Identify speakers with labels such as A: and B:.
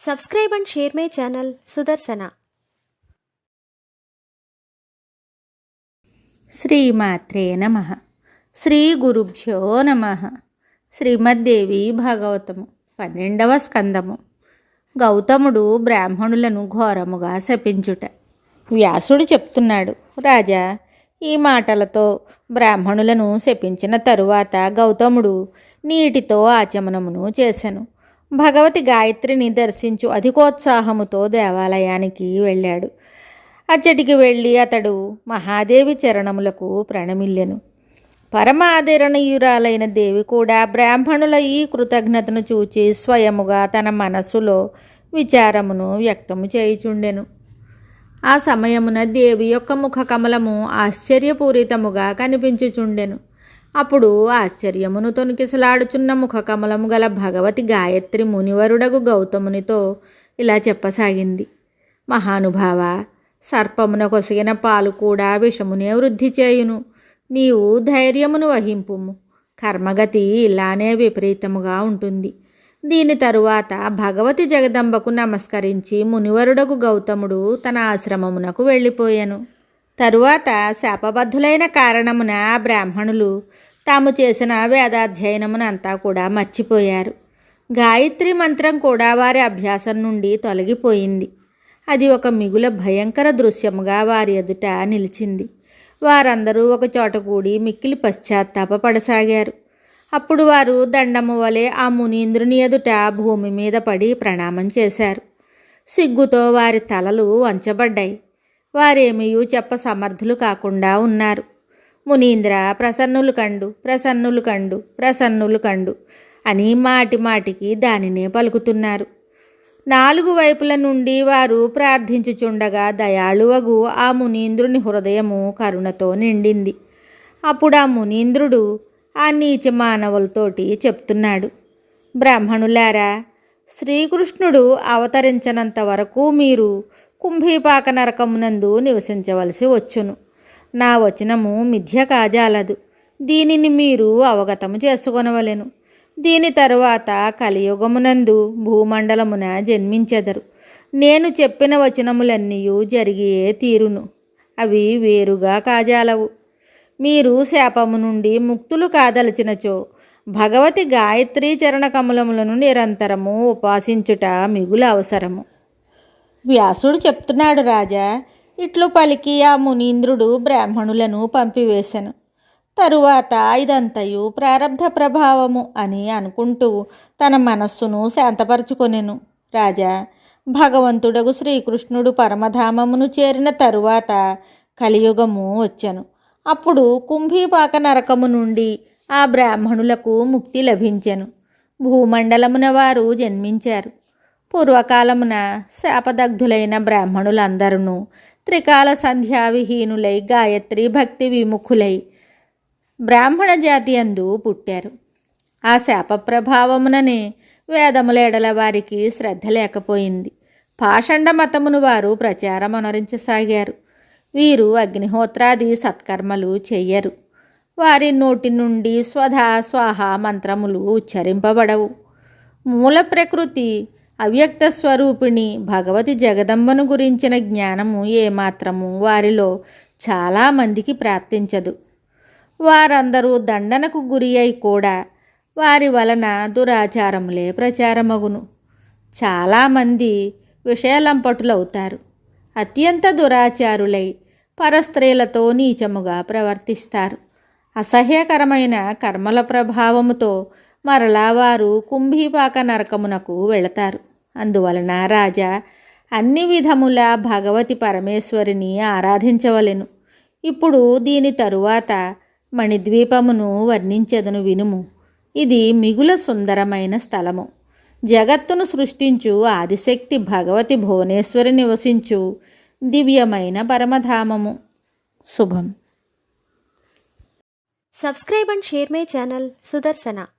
A: Subscribe and share my channel Sudarsana.
B: శ్రీమాత్రే నమః. శ్రీ గురుభ్యో నమః. శ్రీమద్దేవి భాగవతము 12వ స్కందము. గౌతముడు బ్రాహ్మణులను ఘోరముగా శపించుట. వ్యాసుడు చెప్తున్నాడు, రాజా, ఈ మాటలతో బ్రాహ్మణులను శపించిన తరువాత గౌతముడు నీటితో ఆచమనమును చేసెను. భగవతి గాయత్రిని దర్శించు అధికోత్సాహముతో దేవాలయానికి వెళ్ళాడు. అచ్చటికి వెళ్ళి అతడు మహాదేవి చరణములకు ప్రణమిల్లెను. పరమాదరణీయురాలైన దేవి కూడా బ్రాహ్మణుల ఈ కృతజ్ఞతను చూచి స్వయముగా తన మనస్సులో విచారమును వ్యక్తము చేయుచుండెను. ఆ సమయమున దేవి యొక్క ముఖ కమలము ఆశ్చర్యపూరితముగా కనిపించుచుండెను. అప్పుడు ఆశ్చర్యమును తొణికిసలాడుచున్న ముఖ కమలము గల భగవతి గాయత్రి మునివరుడగు గౌతమునితో ఇలా చెప్పసాగింది. మహానుభావ, సర్పమున కొసిగిన పాలు కూడా విషమునే వృద్ధి చేయును. నీవు ధైర్యమును వహింపుము. కర్మగతి ఇలానే విపరీతముగా ఉంటుంది. దీని తరువాత భగవతి జగదంబకు నమస్కరించి మునివరుడగు గౌతముడు తన ఆశ్రమమునకు వెళ్ళిపోయాను. తరువాత శాపబద్ధులైన కారణమున బ్రాహ్మణులు తాము చేసిన వేదాధ్యయనమునంతా కూడా మర్చిపోయారు. గాయత్రి మంత్రం కూడా వారి అభ్యాసం నుండి తొలగిపోయింది. అది ఒక మిగుల భయంకర దృశ్యముగా వారి ఎదుట నిలిచింది. వారందరూ ఒక చోట కూడి మిక్కిలి పశ్చాత్తాపపడసాగారు. అప్పుడు వారు దండము వలె ఆ మునీంద్రుని ఎదుట భూమి మీద పడి ప్రణామం చేశారు. సిగ్గుతో వారి తలలు వంచబడ్డాయి. వారేమీయూ చెప్ప సమర్థులు కాకుండా ఉన్నారు. మునీంద్ర, ప్రసన్నులు కండు, ప్రసన్నులు కండు, ప్రసన్నులు కండు అని మాటి మాటికి దానినే పలుకుతున్నారు. 4 వైపుల నుండి వారు ప్రార్థించుచుండగా దయాళువగు ఆ మునీంద్రుని హృదయము కరుణతో నిండింది. అప్పుడు ఆ మునీంద్రుడు ఆ నీచ మానవులతోటి చెప్తున్నాడు, బ్రాహ్మణులారా, శ్రీకృష్ణుడు అవతరించనంత వరకు మీరు కుంభీపాక నరకమునందు నివసించవలసి వచ్చును. నా వచనము మిథ్య కాజాలదు. దీనిని మీరు అవగతము చేసుకొనవలెను. దీని తరువాత కలియుగమునందు భూమండలమున జన్మించెదరు. నేను చెప్పిన వచనములన్నీ జరిగియే తీరును. అవి వేరుగా కాజాలవు. మీరు శాపము నుండి ముక్తులు కాదలచినచో భగవతి గాయత్రీ చరణ కమలములను నిరంతరము ఉపాసించుట మిగుల అవసరము. వ్యాసుడు చెప్తున్నాడు, రాజా, ఇట్లు పలికి ఆ మునీంద్రుడు బ్రాహ్మణులను పంపివేశను. తరువాత ఇదంతయు ప్రారబ్ధ ప్రభావము అని అనుకుంటూ తన మనస్సును శాంతపరచుకొనెను. రాజా, భగవంతుడగు శ్రీకృష్ణుడు పరమధామమును చేరిన తరువాత కలియుగము వచ్చెను. అప్పుడు కుంభీపాక నరకము నుండి ఆ బ్రాహ్మణులకు ముక్తి లభించెను. భూమండలమున వారు జన్మించారు. పూర్వకాలమున శాపదగ్ధులైన బ్రాహ్మణులందరూ త్రికాల సంధ్యావిహీనులై గాయత్రి భక్తి విముఖులై బ్రాహ్మణ జాతి అందు పుట్టారు. ఆ శాప ప్రభావముననే వేదములేడల వారికి శ్రద్ధ లేకపోయింది. పాషండ మతమును వారు ప్రచారమనరించసాగారు. వీరు అగ్నిహోత్రాది సత్కర్మలు చెయ్యరు. వారి నోటి నుండి స్వధా స్వాహ మంత్రములు ఉచ్చరింపబడవు. మూల ప్రకృతి అవ్యక్త స్వరూపిణి భగవతి జగదంబను గురించిన జ్ఞానము ఏమాత్రము వారిలో చాలామందికి ప్రాప్తించదు. వారందరూ దండనకు గురి అయి కూడా వారి వలన దురాచారములే ప్రచారమగును. చాలామంది విషయలంపటులవుతారు. అత్యంత దురాచారులై పరస్త్రీలతో నీచముగా ప్రవర్తిస్తారు. అసహ్యకరమైన కర్మల ప్రభావముతో మరలా వారు కుంభీపాక నరకమునకు వెళతారు. అందువలన రాజా, అన్ని విధముల భగవతి పరమేశ్వరిని ఆరాధించవలెను. ఇప్పుడు దీని తరువాత మణిద్వీపమును వర్ణించెదను వినుము. ఇది మిగుల సుందరమైన స్థలము. జగత్తును సృష్టించు ఆదిశక్తి భగవతి భువనేశ్వరి నివసించు దివ్యమైన పరమధామము. శుభం.
A: Subscribe and share my channel Sudarsana.